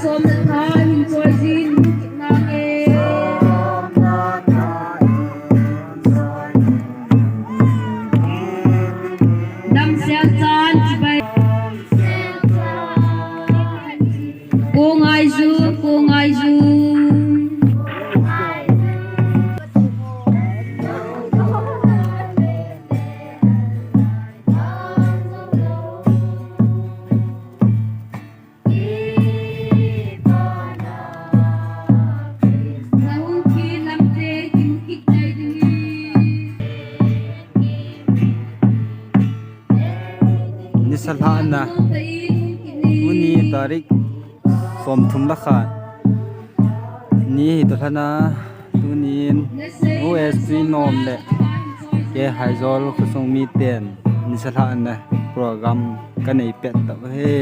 som na tha hin choi jin na e dam sia chan chi bai cô ngai du Salhana Muni tarik som thum la kha ni to thana tunin OSP nom le ke haizol khusong mi ten ni salhana program kanei pet ta he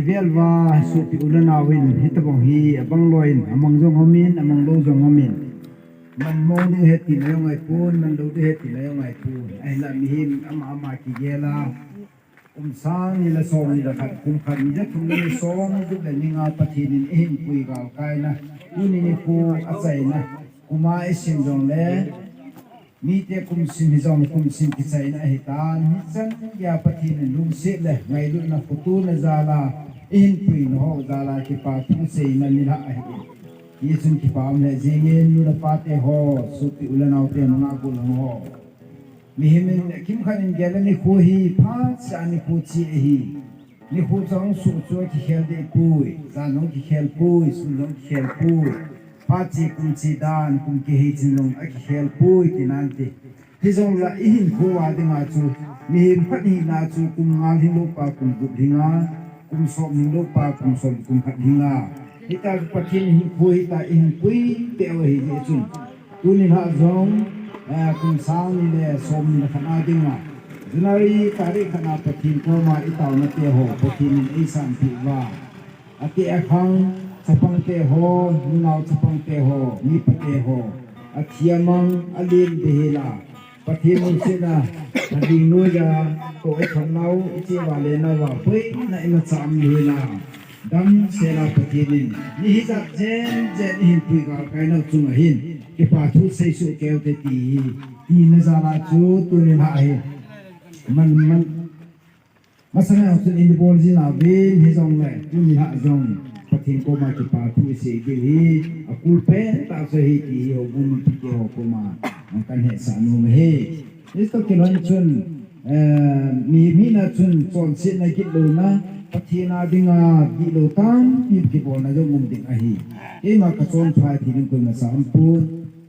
Velva supi ulanawin hitabong hi abang loin amang jong homin amang lo jong homin man mong du heti na yung ay pun man lo du heti na yung ay pun ay la mihim ama ki gela sang nila song nila khat nila tum nila song du la ninga patinin ehin pui gal kai na uni ni pu asay na kuma isim jong le mi te kum sim hizong kum sim kisay na hitan hisan ya patinin lung sit le ngay lu na putu na zala in pui no ho zala ki pa tu se na nila ahi yesun ki pa amle jingen lu na pate ho supi ulanaw te nga gulang ho mihimin kim khanin gela ni khu hi pha sa ni khu chi hi ni khu chang su chu ki khel de pui za nong ki khel pui su nong ki khel pui Pachi kum chi dan kum ki hi chinong a khel pui tinanti hizong la ihin khuwa dinga chu mihim phani na chu kum ngal hin lo pa kum gu hinga kum som hin lo pa kum som kum phat hinga hita pathin hin pui ta ihin pui te o hi je chu tuni ha zong kum sang ni le som ni khana dinga junari tari khana pathin ko ma itaw na te ho pathin ni san pi wa ati akhang sapang te ho ninaw sapang te ho ni pate ho athiamang alin behela pathimun sina ading noya to e khanau ichi wale na wa pui na ima cham hela dam sela pathinin ni hizat jen hin pui ga kaina chunga hin ke pa thu sei su keu te ti na zala chu tu ni ha he man masana sun in bol jina bin hizong le tu ni ha jong pathin ko ma ki pa thu se ge hi akul pe ta se hi ti ho bun ti ke ho ko ma kan he sa nu me he isto ke lon chun mi na chun chon sin na ki lo na pathina dinga ki lo tam ki bol na jo ngum ding a hi e ma ka chon phai ti ning ko na sam pu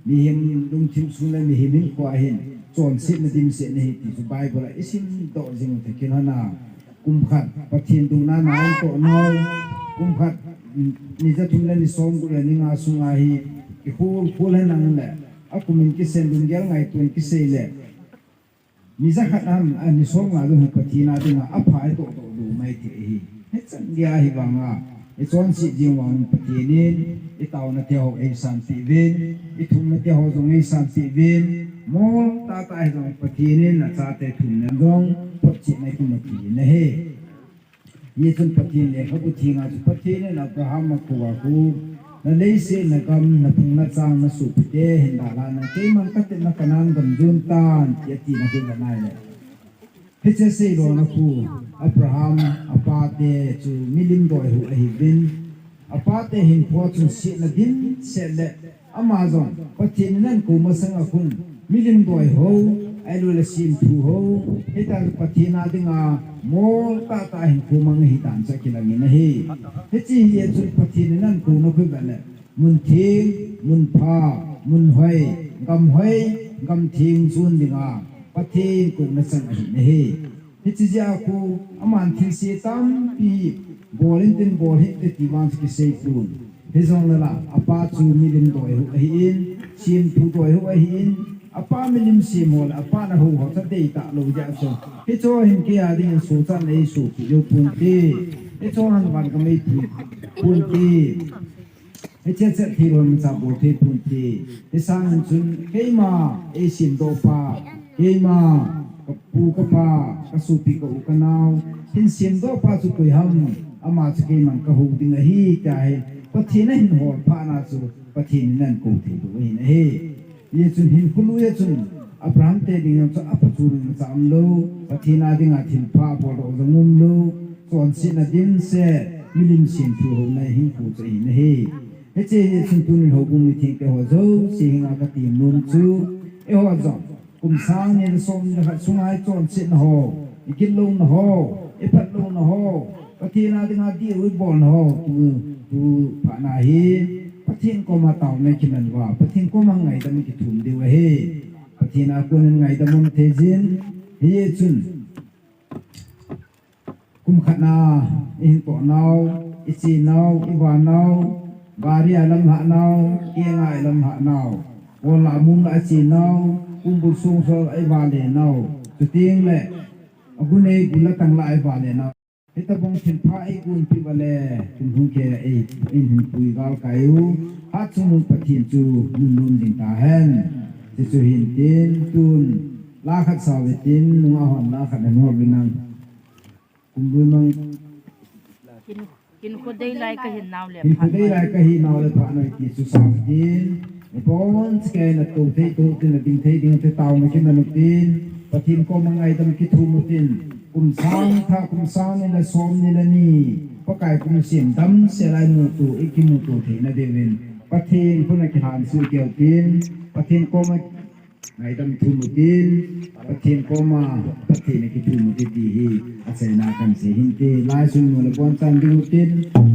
mi him lung chim sun na mi himin ko a hin chon sin na dim se na hi ti su bible isim do jing te kin na kum khat pathin du na na to no kum khat ni za tum le ni som gu le ni nga su nga hi ki hu le nang le akumin ki sen dun gel ngai tun ki se le ni za khat am ani som nga lu pathina dinga apha to du mai ti hi he chan dia hi banga e chon si jing wang pathinin e taw na te ho e san ti vin e thum na te ho jong e san ti vin mo ta hi jong pathinin na cha te thun na dong pot chi nai ku ma ti na he yesun pathin le khabu thinga chu pathin na abraham ko wa ku na leise na gam na pung na chang na su pite hin da la na ke man ka te na kanan gam jun tan ye ti na hin da nai le heche se ro na ku abraham apate chu milim doi hu hi bin apate hin pho chu si na din se le amazon pathin nan ku ma sang a khung milim doi ho ailu la sim thu ho hita pathina dinga mo ta hin ku mang hi tan cha kilang ni hi hechi ye chu pathina nan ku no khu ba le มุนทิ้งมุนพามุนห้อยกำห้อยกำทิ้งส่วนดิ่งอาปะเทกุนสังหินเฮฮิจิจาคูอามันทิ้งเสียตั้มปีบอลินตินบอลฮิตติวันสกิเซฟุนฮิซองละอาปาจูมิลิมโดยหุอหินชิมทูโดยหุอหินอาปามิลิมซีมอลอาปานะหูหัวจะเตะตะโลยาจงฮิโจหินเกียดินสูจันเอสูกิโยปุนตีฮิโจหันวันก็ไม่ถูกปุนตีฮิเจเจที่รวมจับโบเทปุนตีฮิสังจุนเฮมาเอชิมโดปาเฮมากับปูกับปากสุปิกอุกนาวหินชิมโดปาสุกุยหัมอามาสกีมันก็หูดิงฮีใจปะทีนั่นหัวพานาสุปะทีนั่นกูที่ดูหินเฮยจุนหินคุลุยจุนอับราฮัมเตดิงจะอับจูนจามโลปะทีนาดิงอาทินพาบอลจะงุมโลส่วนสินาดินเสมิลิมชิมทูหูในหินฟูจะหินเฮเฮเจจุนตุนหูบุมิทิงเกหัวโจสิงอากาติมุนจูเอหัวจงกุมสังเนรสมนะครับสุงไอจอนสินหออิกินลงหออิปัดลงหอปะทีนาดิงอาดีอุบอนหอtu pak nahi pathin ko ma taw me kinan wa pathin ko ma ngai dam ki thum de wa he pathin a ko ngai dam mum the jin he chun kum khana in to naw ichi naw iwa naw bari alam ha naw ki ngai alam ha naw wala mum a chi naw kum bu sung so ai wa le naw tu ting le agune gula tang la ai wa le naw ita bong tin pa ai gun pi wale kum hung ke ai in hin pui gal kayu hat chung pathin chu nun nun ding ta hen ti chu hin tin tun la khat sa we tin nunga hon la khat no binang kum bu mangกินคนได้ไรก็เห็นนาวเลย hin ku dei lai ka hi naw le pha noi ti chu sa tin e bon ske na tu tin na ding thei ding te taw ma kin na nu tin pathin ko mangai dam ki thu mu tin kum sang tha kum sang ni la som ni la ni pakai kum sim dam se lai mu tu ikimu tu the na devin pathin phuna ki han su keu tin pathin ko ma ngai dam thu mu tin pathin ko ma pathin ki thu mu ti ti hi asai na kan se hin te lai sun mu la bon san ding tin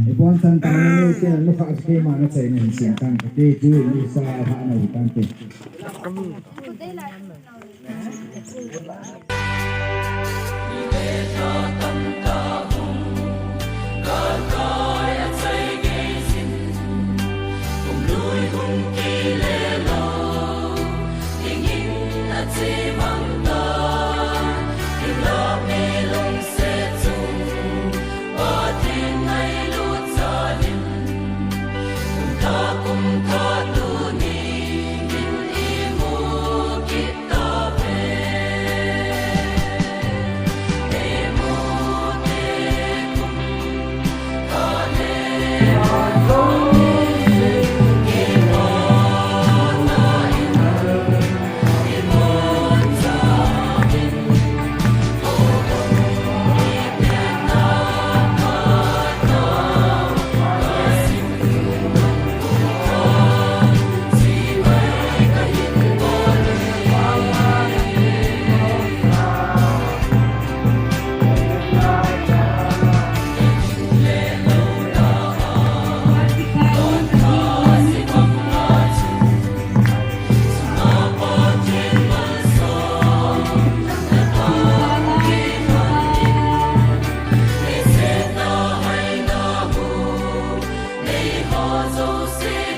e bon san ta ni te lu kha se ma na sai na hin sim kan te tu ni sa ha na kan te Tam ta hum, God